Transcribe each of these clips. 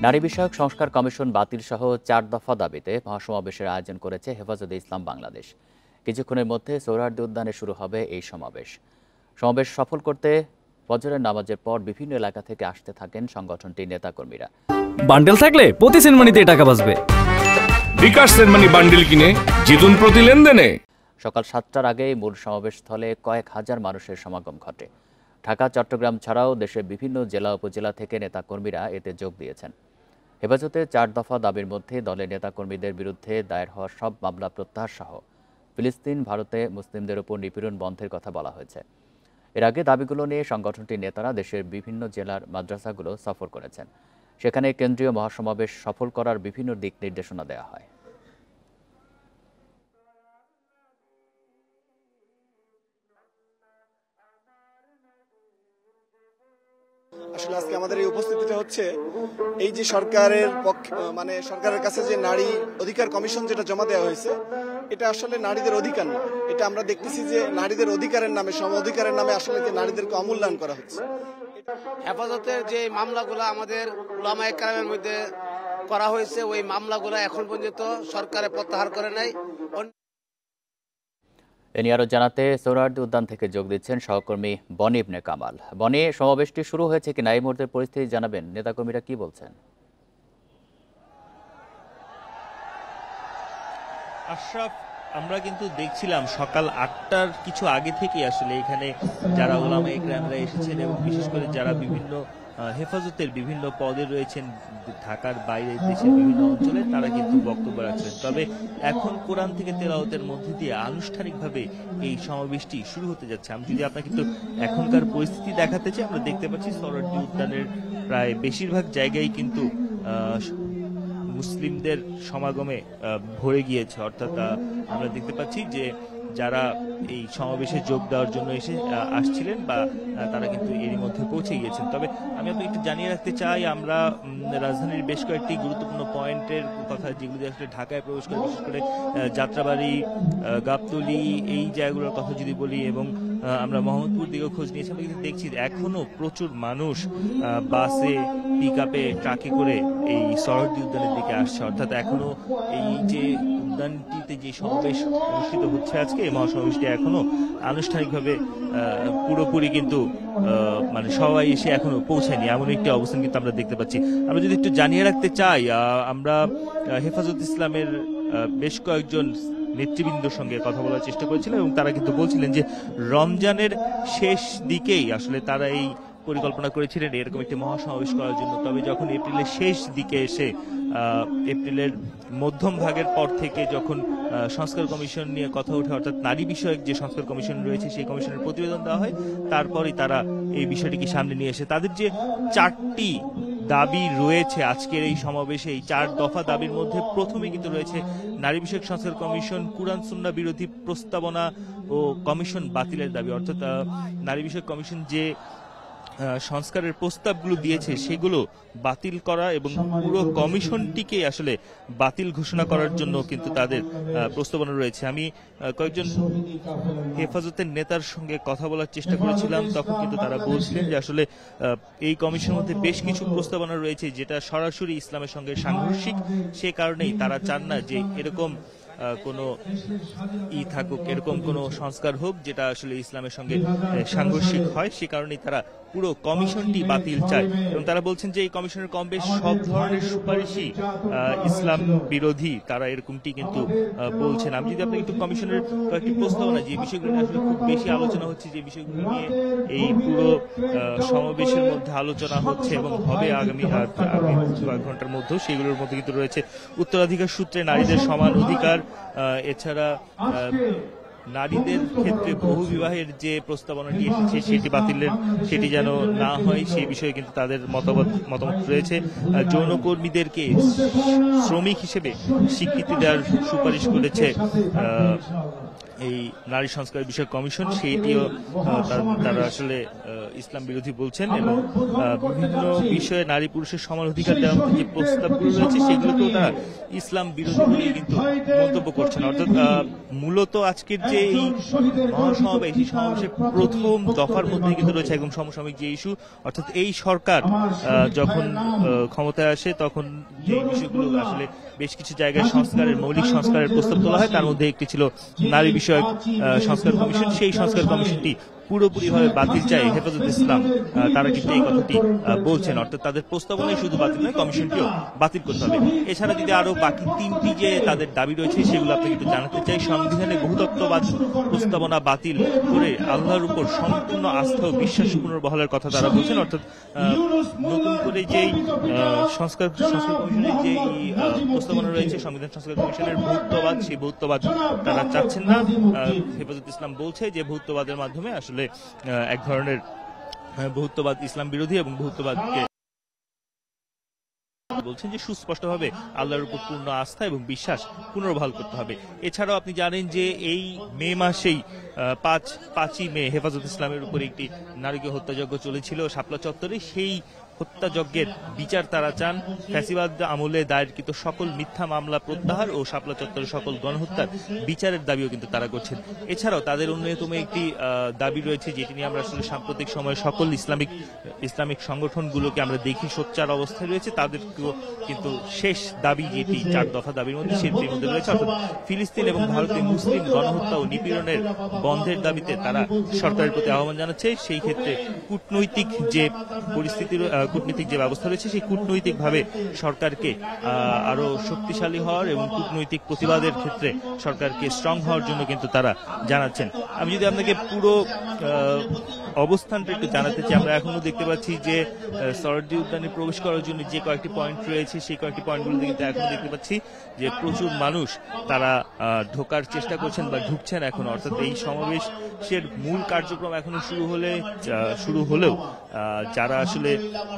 নারী বিষয়ক সংস্কার কমিশন বাতিল সহ 4 দফা দাবিতে মহাসমাবেশের আয়োজন করেছে হেফাজতে ইসলাম বাংলাদেশ। কিছুক্ষণের মধ্যে সোহরাওয়ার্দী উদ্যানে শুরু হবে এই সমাবেশ। সমাবেশ সফল করতে ফজরের নামাজের পর বিভিন্ন এলাকা থেকে আসতে থাকেন সংগঠনটির নেতাকর্মীরা। বান্ডেল থাকলে প্রতি সেনমানিতে টাকা বাঁচবে। বিকাশ সেনমানি বান্ডেল কিনে জিতুন প্রতি লেনদেনে। সকাল 7টার আগেই মূল সমাবেশস্থলে কয়েক হাজার মানুষের সমাগম ঘটে। ঢাকা, চট্টগ্রাম ছাড়াও দেশের বিভিন্ন জেলা উপজেলা থেকে নেতাকর্মীরা এতে যোগ দিয়েছেন। হেফাজতে 4 দফা দাবির মধ্যে দলের নেতাকর্মীদের বিরুদ্ধে দায়ের হওয়া সব মামলা প্রত্যাহার সহ ফিলিস্তিন, ভারতে মুসলিমদের উপর নিপীড়ন বন্ধের কথা বলা হয়েছে। এর আগে দাবিগুলো নিয়ে সংগঠনটির নেতারা দেশের বিভিন্ন জেলার মাদ্রাসাগুলো সফর করেছেন। সেখানে কেন্দ্রীয় মহাসমাবেশ সফল করার বিভিন্ন দিক নির্দেশনা দেওয়া হয়। আসলে আজকে আমাদের এই উপস্থিতিটা হচ্ছে এই যে সরকারের পক্ষে সরকারের কাছে যে নারী অধিকার কমিশন যেটা জমা দেওয়া হয়েছে, এটা আসলে নারীদের অধিকার না। এটা আমরা দেখতেছি যে নারীদের অধিকারের নামে, সম অধিকারের নামে আসলে নারীদেরকে অমূল্যায়ন করা হচ্ছে। হেফাজতের যে মামলাগুলো আমাদের উলামায়ে কেরামের মধ্যে করা হয়েছে, ওই মামলাগুলো এখন পর্যন্ত সরকারে প্রত্যাহার করে নাই। এ নিয়ে আরো জানাতে সোহরাওয়ার্দী উদ্যান থেকে যোগ দিচ্ছেন সহকর্মী বনি ইবনে কামাল। বনি, সমাবেশটি শুরু হয়েছে কিনা এই মুহূর্তের পরিস্থিতি জানাবেন, নেতাকর্মীরা কি বলছেন? আশরাফ, আমরা কিন্তু দেখছিলাম সকাল 8টার কিছু আগে থেকে আসলে এখানে যারা উলামায়ে কেরামরা এসেছেন এবং বিশেষ করে যারা বিভিন্ন হেফাজতের বিভিন্ন পদে রয়েছেন ঢাকার বাইরে দেশের বিভিন্ন অঞ্চলে, তারা কিন্তু বক্তব্য রাখছেন। তবে এখন কোরআন থেকে তেলাওয়াতের মধ্যে দিয়ে আনুষ্ঠানিকভাবে এই সমাবেশটি শুরু হতে যাচ্ছে। আমি যদি আপনাকে কিন্তু এখনকার পরিস্থিতি দেখাতে চাই, আমরা দেখতে পাচ্ছি সোহরাওয়ার্দী উদ্যানের প্রায় বেশিরভাগ জায়গায় কিন্তু মুসলিমদের সমাগমে ভরে গিয়েছে। অর্থাৎ আমরা দেখতে পাচ্ছি যে যারা এই সমাবেশে যোগ দেওয়ার জন্য আসছিলেন বা তারা কিন্তু এরই মধ্যে পৌঁছে গিয়েছেন। তবে আমি আপনাকে একটু জানিয়ে রাখতে চাই, আমরা রাজধানীর বেশ কয়েকটি গুরুত্বপূর্ণ পয়েন্টের কথা, যেগুলো আসলে ঢাকায় প্রবেশ করে, বিশেষ করে যাত্রাবাড়ি, গাবতলী, এই জায়গাগুলোর কথা যদি বলি, এবং আমরা মোহাম্মদপুর দিকেও খোঁজ নিয়েছি, আমরা কিন্তু দেখছি এখনো প্রচুর মানুষ বাসে, পিকআপে, ট্রাকে করে এই সোহরাওয়ার্দী উদ্যানের দিকে আসছে। অর্থাৎ এখনো এই যে উদ্যানটিতে যে সমাবেশ অনুষ্ঠিত হচ্ছে আজকে, এই মহাসমাবেশটি এখনো আনুষ্ঠানিকভাবে পুরোপুরি কিন্তু সবাই এসে এখনো পৌঁছায়নি, এমন একটি অবস্থান কিন্তু আমরা দেখতে পাচ্ছি। আমরা যদি একটু জানিয়ে রাখতে চাই, আমরা হেফাজত ইসলামের বেশ কয়েকজন নেতৃবৃন্দের সঙ্গে কথা বলার চেষ্টা করেছিলেন এবং তারা কিন্তু বলছিলেন যে রমজানের শেষ দিকেই আসলে তারা এই পরিকল্পনা করেছিলেন এরকম একটি মহাসমাবেশ করার জন্য। তবে যখন এপ্রিলের শেষ দিকে এসে এপ্রিলের মধ্যম ভাগের পর থেকে যখন সংস্কার কমিশন নিয়ে কথা ওঠে, অর্থাৎ নারী বিষয়ক যে সংস্কার কমিশন রয়েছে সেই কমিশনের প্রতিবেদন দেওয়া হয়, তারপরই তারা এই বিষয়টিকে সামনে নিয়ে এসে তাদের যে 4টি দাবি রয়েছে আজকের এই সমাবেশে, এই 4 দফা দাবির মধ্যে প্রথমে কিন্তু রয়েছে নারী বিষয়ক সংস্কার কমিশন কুরআন সুন্নাহ বিরোধী প্রস্তাবনা ও কমিশন বাতিলের দাবি। অর্থাৎ নারী বিষয়ক কমিশন যে সংস্কারের প্রস্তাবগুলো দিয়েছে সেগুলো বাতিল করা এবং পুরো কমিশনটিকে আসলে বাতিল ঘোষণা করার জন্য কিন্তু তাদের প্রস্তাবনা রয়েছে। আমি কয়েকজন হেফাজতের নেতার সঙ্গে কথা বলার চেষ্টা করেছিলাম, তখন কিন্তু তারা বলছিলেন যে আসলে এই কমিশনের মধ্যে বেশ কিছু প্রস্তাবনা রয়েছে যেটা সরাসরি ইসলামের সঙ্গে সাংঘর্ষিক, সে কারণেই তারা চান না যে এরকম কোনো থাকুক, এরকম কোনো সংস্কার হোক যেটা আসলে ইসলামের সঙ্গে সাংঘর্ষিক হয়। সে কারণেই তারা পুরো কমিশনটি বাতিল চায় এবং তারা বলছেন যে এই কমিশনের কম বেশ সব ধরনের সুপারিশই ইসলাম বিরোধী, তারা এরকমটি কিন্তু বলছেন। আমি যদি আপনাকে একটু কমিশনের কয়েকটি প্রস্তাবনা, যে বিষয়গুলো নিয়ে আসলে খুব বেশি আলোচনা হচ্ছে, যে বিষয়গুলো নিয়ে এই পুরো সমাবেশের মধ্যে আলোচনা হচ্ছে এবং হবে আগামী কয়েক ঘন্টার মধ্যেও, সেগুলোর মধ্যে কিন্তু রয়েছে উত্তরাধিকার সূত্রে নারীদের সমান অধিকার, এছাড়া নারীদের ক্ষেত্রে বহু বিবাহের যে প্রস্তাবনাটি এসেছে সেটি যেন না হয়, সেই বিষয়ে কিন্তু তাদের মতামত রয়েছে। যৌনকর্মীদেরকে শ্রমিক হিসেবে স্বীকৃতি দেওয়ার সুপারিশ করেছে এই নারী সংস্কার বিষয়ক কমিশন, সেইটিও তারা আসলে ইসলাম বিরোধী বলছেন এবং বিভিন্ন বিষয়ে নারী পুরুষের সমান অধিকার দেওয়ার যে প্রস্তাবগুলো রয়েছে সেগুলোকেও তারা ইসলাম বিরোধী বলে কিন্তু মন্তব্য করছেন। অর্থাৎ মূলত আজকের যে এই মহাসমাবেশ, এই সমাবেশের প্রথম দফার মধ্যে কিন্তু রয়েছে একদম সমসাময়িক যে ইস্যু, অর্থাৎ এই সরকার যখন ক্ষমতায় আসে তখন যে বিষয়গুলো আসলে বেশ কিছু জায়গায় সংস্কারের, মৌলিক সংস্কারের প্রস্তাব তোলা হয়, তার মধ্যে একটি ছিল নারী বিষয়ক সংস্কার কমিশন। সেই সংস্কার কমিশনটি পুরোপুরিভাবে বাতিল চাই হেফাজত ইসলাম, তারা কিন্তু এই কথাটি বলছেন, অর্থাৎ তাদের প্রস্তাবনাই শুধু বাতিল নয়, কমিশনটিও বাতিল করতে হবে। এছাড়া যদি আরো বাকি 3টি যে তাদের দাবি রয়েছে সেগুলো আপনাকে একটু জানাতে চাই। সংবিধানে বহুতত্ত্ববাদ প্রস্তাবনা বাতিল করে আল্লাহর উপর সম্পূর্ণ আস্থা ও বিশ্বাস পুনর্বহালের কথা তারা বলছেন, অর্থাৎ নতুন করে যেই সংস্কার কমিশনের যে প্রস্তাবনা রয়েছে সংবিধান সংস্কার কমিশনের বহুত্ববাদ, সেই বহুত্ববাদ তারা চাচ্ছেন না। হেফাজত ইসলাম বলছে যে বহুত্ববাদের মাধ্যমে আসলে এক ধরনের বহুত্ববাদ ইসলাম বিরোধী এবং বহুত্ববাদকে বলছেন যে সুস্পষ্টভাবে আল্লাহর উপর পূর্ণ আস্থা এবং বিশ্বাস পুনর্বহাল করতে হবে। এছাড়াও আপনি জানেন যে এই মে মাসেই 5ই মে হেফাজত ইসলামের উপর একটি নারীকে হত্যাযজ্ঞ চলেছিল শাপলা চত্বরে। সেই হত্যাযজ্ঞের বিচার তারা চান। ফ্যাসিবাদ আমলে দায়েরকৃত সকল মিথ্যা মামলা প্রত্যাহার ও শাপলা চত্বরের সকল গণহত্যার বিচারের দাবিও কিন্তু তারা করছেন। এছাড়াও তাদের অন্যতম একটি দাবি রয়েছে, যেটি নিয়ে আমরা আসলে সাম্প্রতিক সময়ে সকল ইসলামিক সংগঠনগুলোকে আমরা দেখি সোচ্চার অবস্থায় রয়েছে, তাদেরকেও কিন্তু শেষ দাবি যেটি 4 দফা দাবির মধ্যে, সেটির মধ্যে রয়েছে অর্থাৎ ফিলিস্তিন এবং ভারতে মুসলিম গণহত্যা ও নিপীড়নের বন্ধের দাবিতে তারা সরকারের প্রতি আহ্বান জানাচ্ছে। সেই ক্ষেত্রে কূটনৈতিক যে পরিস্থিতির, কূটনৈতিক যে ব্যবস্থা রয়েছে সেই কূটনৈতিকভাবে সরকারকে আরো শক্তিশালী হওয়ার এবং কূটনৈতিক প্রতিবাদের ক্ষেত্রে সরকারকে স্ট্রং হওয়ার জন্য কিন্তু তারা জানাচ্ছেন। আমি যদি আপনাকে পুরো অবস্থানটা একটু জানাতে চাই, আমরা এখনো দেখতে পাচ্ছি যে সরোয়ার্দী উদ্যানে প্রবেশ করার জন্য যে কয়েকটি পয়েন্ট রয়েছে সেই কয়েকটি পয়েন্টগুলোতে কিন্তু এখন দেখতে পাচ্ছি যে প্রচুর মানুষ তারা ঢোকার চেষ্টা করছেন বা ঢুকছেন এখন, অর্থাৎ এই সমাবেশের মূল কার্যক্রম এখনো শুরু হলেও যারা আসলে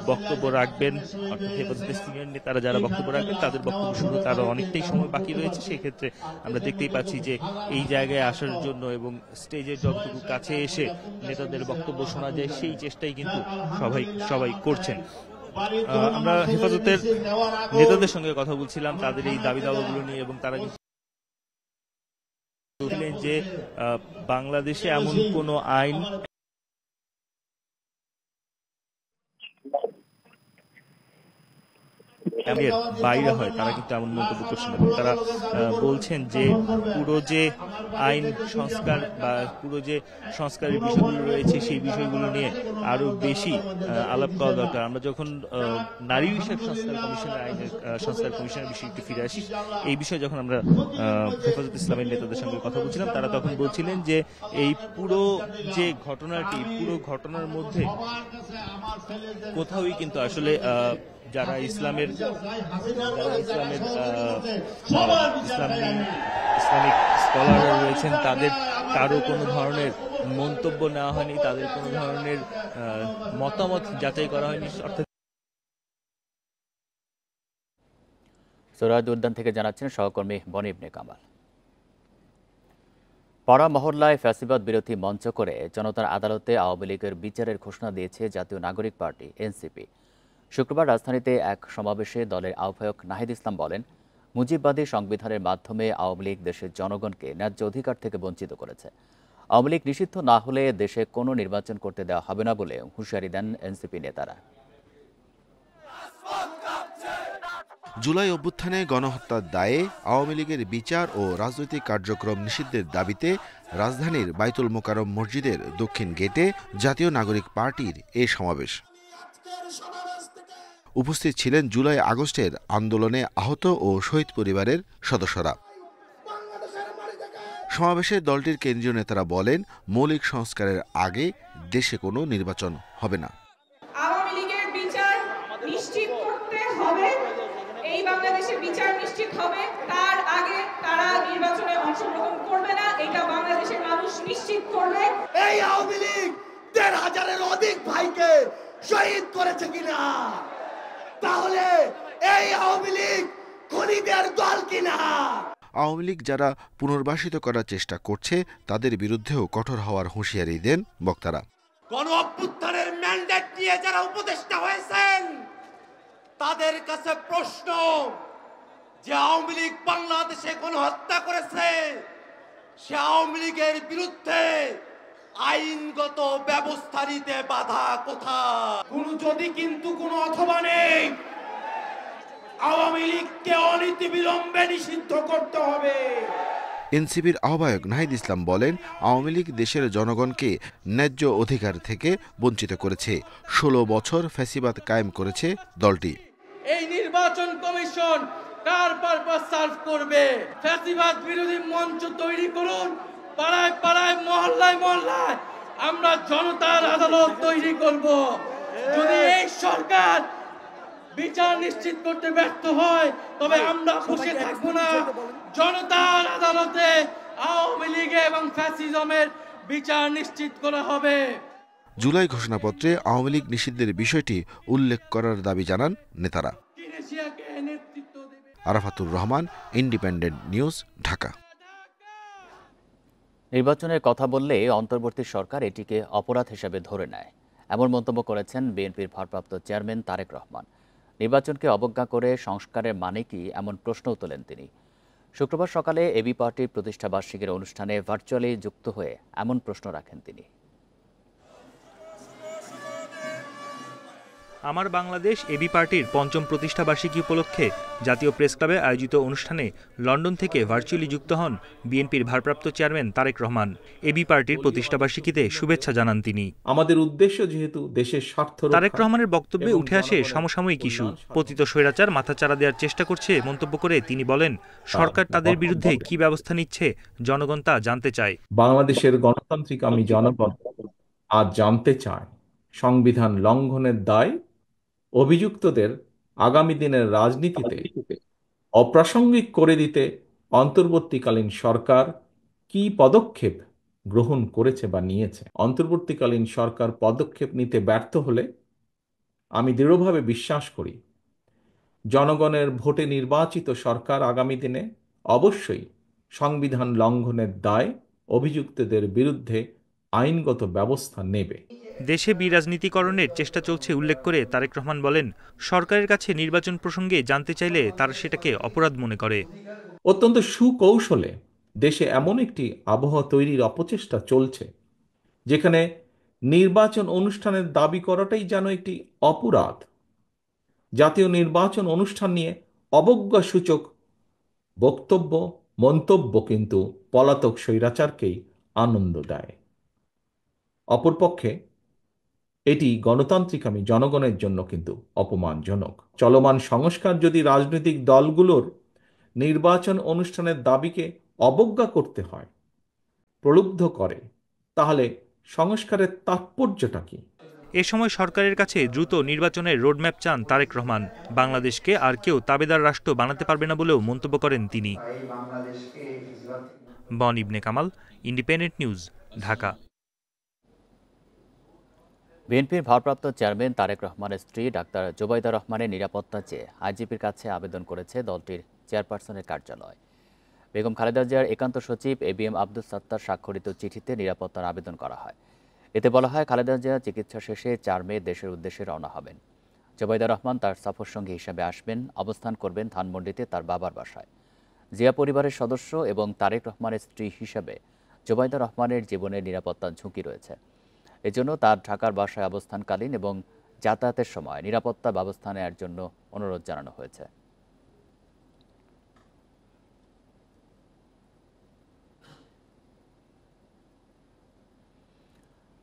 বক্তব্য রাখবেন, অর্থাৎ হেফাজতের সিনিয়র নেতারা যারা বক্তব্য রাখবেন তাদের বক্তব্য শুরু হতে আরো অনেকটাই সময় বাকি রয়েছে। সেক্ষেত্রে আমরা দেখতেই পাচ্ছি যে এই জায়গায় আসার জন্য এবং স্টেজের যতটুকু কাছে এসে নেতাদের বক্তব্য শোনা যায় সেই চেষ্টাই কিন্তু সবাই করছেন। আমরা হেফাজতের নেতাদের সঙ্গে কথা বলছিলাম তাদের এই দাবি দাওয়াগুলো নিয়ে, এবং তারা বলছিলেন যে বাংলাদেশে এমন কোন আইন বাইরে হয় তারা কিন্তু এমন মন্তব্য করছেন। তারা বলছেন যে পুরো যে আইন সংস্কার বা পুরো যে সংস্কারের বিষয়গুলো রয়েছে সেই বিষয়গুলো নিয়ে আরো বেশি আলাপ করা দরকার। আমরা যখন নারী বিষয়ক সংস্কার কমিশনের বিষয়টি ফিরে আসি, এই বিষয়ে যখন আমরা হেফাজত ইসলামের নেতাদের সঙ্গে কথা বলছিলাম তারা তখন বলছিলেন যে এই পুরো যে ঘটনাটি, পুরো ঘটনার মধ্যে কোথাওই কিন্তু আসলে যারা ইসলামিক স্কলাররা রয়েছেন তাদের কারো কোনো ধরনের মন্তব্য নেওয়া হয়নি, তাদের কোনো ধরনের মতামত যাচাই করা হয়নি। অর্থাৎ সোহরাওয়ার্দী উদ্যান থেকে জানাচ্ছেন সহকর্মী বনি ইবনে কামাল। পাড়া মহল্লায় ফ্যাসিবাদ বিরোধী মঞ্চ করে জনতার আদালতে আওয়ামী লীগের বিচারের ঘোষণা দিয়েছে জাতীয় নাগরিক পার্টি এনসিপি। শুক্রবার রাজধানীতে এক সমাবেশে দলের আহ্বায়ক নাহিদ ইসলাম বলেন, মুজিববাদী সংবিধানের মাধ্যমে আওয়ামী লীগ দেশের জনগণকে ন্যায্য অধিকার থেকে বঞ্চিত করেছে। আওয়ামী লীগ নিষিদ্ধ না হলে দেশে কোনো নির্বাচন করতে দেওয়া হবে না বলে হুঁশিয়ারি দেন এনসিপি নেতারা। জুলাই অভ্যুত্থানে গণহত্যার দায়ে আওয়ামী লীগের বিচার ও রাজনৈতিক কার্যক্রম নিষিদ্ধের দাবিতে রাজধানীর বাইতুল মোকাররম মসজিদের দক্ষিণ গেটে জাতীয় নাগরিক পার্টির এ সমাবেশ। উপস্থিত ছিলেন জুলাই আগস্টের আন্দোলনে আহত ও শহীদ পরিবারের সদস্যরা। সমাবেশে দলটির কেন্দ্রীয় নেতারা বলেন, মৌলিক সংস্কারের আগে দেশে কোনো নির্বাচন হবে না। আওয়ামী লীগের বিচার নিশ্চিত করতে হবে, এই বাংলাদেশে বিচার নিশ্চিত হবে, তার আগে তারা নির্বাচনে অংশগ্রহণ করবে না, এটা বাংলাদেশের মানুষ নিশ্চিত করবে। এই আওয়ামী লীগ ১,৫০০-এর অধিক ভাইকে শহীদ করেছে কিনা, তাহলে এই আওয়ামী লীগ খুনিদের দল কিনা। আওয়ামী লীগ যারা পুনর্বাসিত করার চেষ্টা করছে তাদের বিরুদ্ধেও কঠোর হওয়ার হুঁশিয়ারি দেন বক্তারা। গণ অভ্যুত্থানের ম্যান্ডেট নিয়ে যারা উপদেষ্টা হয়েছেন তাদের কাছে প্রশ্ন যে আওয়ামী লীগ বাংলাদেশে গণহত্যা করেছে, সে আওয়ামী লীগের বিরুদ্ধে আইনগত ব্যবস্থা নিতে বাধা কোথায়? যদি কিন্তু কোনো অথবা নেই, আওয়ামী লীগকে অনতিবিলম্বে নিষিদ্ধ করতে হবে। এনসিপির আহ্বায়ক নাহিদ ইসলাম বলেন, আওয়ামী লীগ দেশের জনগণকে ন্যায্য অধিকার থেকে বঞ্চিত করেছে। 16 বছর ফ্যাসিবাদ কায়েম করেছে দলটি। এই নির্বাচন কমিশন কার পারপাস সার্ভ করবে? ফ্যাসিবাদ বিরোধী মঞ্চ তৈরি করুন, পাড়ায় পাড়ায়, মহল্লায় মহল্লায় আমরা জনতার আদালত তৈরি করব। যদি এই সরকার বিচার নিশ্চিত করতে ব্যর্থ হয়, তবে আমরা বসে থাকবো না। জনতার আদালতে আওয়ামী লীগ এবং ফ্যাসিজমের বিচার নিশ্চিত করা হবে। জুলাই ঘোষণাপত্রে আওয়ামী লীগ নিষিদ্ধের বিষয়টি উল্লেখ করার দাবি জানান নেতারা। Arafatur Rahman, independent news, Dhaka. নির্বাচনের কথা বললে অন্তর্বর্তী সরকার এটিকে অপরাধ হিসেবে ধরে নেয়, এমন মন্তব্য করেছেন বিএনপির ভারপ্রাপ্ত চেয়ারম্যান তারেক রহমান। নির্বাচনকে অবজ্ঞা করে সংস্কারের মানে কি, এমন প্রশ্নও তোলেন তিনি। শুক্রবার সকালে এবি পার্টির প্রতিষ্ঠাবার্ষিকীর অনুষ্ঠানে ভার্চুয়ালি যুক্ত হয়ে এমন প্রশ্ন রাখেন তিনি। আমার বাংলাদেশ এবি পার্টির ৫ম প্রতিষ্ঠাবার্ষিকী উপলক্ষে জাতীয় প্রেস ক্লাবে আয়োজিত অনুষ্ঠানে লন্ডন থেকে ভার্চুয়ালি যুক্ত হন বিএনপির ভারপ্রাপ্ত চেয়ারম্যান তারেক রহমান। এবি পার্টির প্রতিষ্ঠাবার্ষিকীতে শুভেচ্ছা জানান তিনি। আমাদের উদ্দেশ্য যেহেতু দেশের স্বার্থ, তারেক রহমানের বক্তব্যে উঠে আসে সমসাময়িক ইস্যু। পতিত স্বৈরাচার মাথাচাড়া দেওয়ার চেষ্টা করছে মন্তব্য করে তিনি বলেন, সরকার তাদের বিরুদ্ধে কি ব্যবস্থা নিচ্ছে জনগণ তা জানতে চায়। বাংলাদেশের গণতান্ত্রিক আমি জনগণ আজ জানতে চায় সংবিধান লঙ্ঘনের দায় অভিযুক্তদের আগামী দিনের রাজনীতিতে অপ্রাসঙ্গিক করে দিতে অন্তর্বর্তীকালীন সরকার কি পদক্ষেপ গ্রহণ করেছে বা নিয়েছে। অন্তর্বর্তীকালীন সরকার পদক্ষেপ নিতে ব্যর্থ হলে আমি দৃঢ়ভাবে বিশ্বাস করি জনগণের ভোটে নির্বাচিত সরকার আগামী দিনে অবশ্যই সংবিধান লঙ্ঘনের দায় অভিযুক্তদের বিরুদ্ধে আইনগত ব্যবস্থা নেবে। দেশে বিরাজনীতিকরণের চেষ্টা চলছে উল্লেখ করে তারেক রহমান বলেন, সরকারের কাছে নির্বাচন প্রসঙ্গে জানতে চাইলে তারা সেটাকে অপরাধ মনে করে। অত্যন্ত সুকৌশলে দেশে এমন একটি আবহাওয়া তৈরির অপচেষ্টা চলছে যেখানে নির্বাচন অনুষ্ঠানের দাবি করাটাই যেন একটি অপরাধ। জাতীয় নির্বাচন অনুষ্ঠান নিয়ে অবজ্ঞাসূচক বক্তব্য, মন্তব্য কিন্তু পলাতক স্বৈরাচারকেই আনন্দ দেয়। অপরপক্ষে এটি গণতান্ত্রিকামী জনগণের জন্য কিন্তু অপমানজনক। চলমান সংস্কার যদি রাজনৈতিক দলগুলোর নির্বাচন অনুষ্ঠানের দাবিকে অবজ্ঞা করতে হয়, প্রলুব্ধ করে, তাহলে সংস্কারের তাৎপর্যটা কি? এ সময় সরকারের কাছে দ্রুত নির্বাচনের রোডম্যাপ চান তারেক রহমান। বাংলাদেশকে আর কেউ তাবেদার রাষ্ট্র বানাতে পারবে না বলেও মন্তব্য করেন তিনি। বন ইবনে কামাল, ইন্ডিপেন্ডেন্ট নিউজ, ঢাকা। বিএনপির ভারপ্রাপ্ত চেয়ারম্যান তারেক রহমানের স্ত্রী ডাক্তার জোবাইদা রহমানের নিরাপত্তা চেয়ে আইজিপির কাছে আবেদন করেছে দলটির চেয়ারপারসনের কার্যালয়। বেগম খালেদা জিয়ার একান্ত সচিব এবিএম আব্দুল সাত্তার স্বাক্ষরিত চিঠিতে নিরাপত্তার আবেদন করা হয়। এতে বলা হয়, খালেদা জিয়া চিকিৎসা শেষে 4 মে দেশের উদ্দেশ্যে রওনা হবেন। জোবাইদা রহমান তার সফরসঙ্গী হিসেবে আসবেন, অবস্থান করবেন ধানমন্ডিতে তার বাবার বাসায়। জিয়া পরিবারের সদস্য এবং তারেক রহমানের স্ত্রী হিসেবে জোবাইদা রহমানের জীবনের নিরাপত্তার ঝুঁকি রয়েছে। এজন্য তার ঢাকার বাসায় অবস্থানকালীন এবং যাতায়াতের সময় নিরাপত্তা ব্যবস্থা নেওয়ার জন্য অনুরোধ জানানো হয়েছে।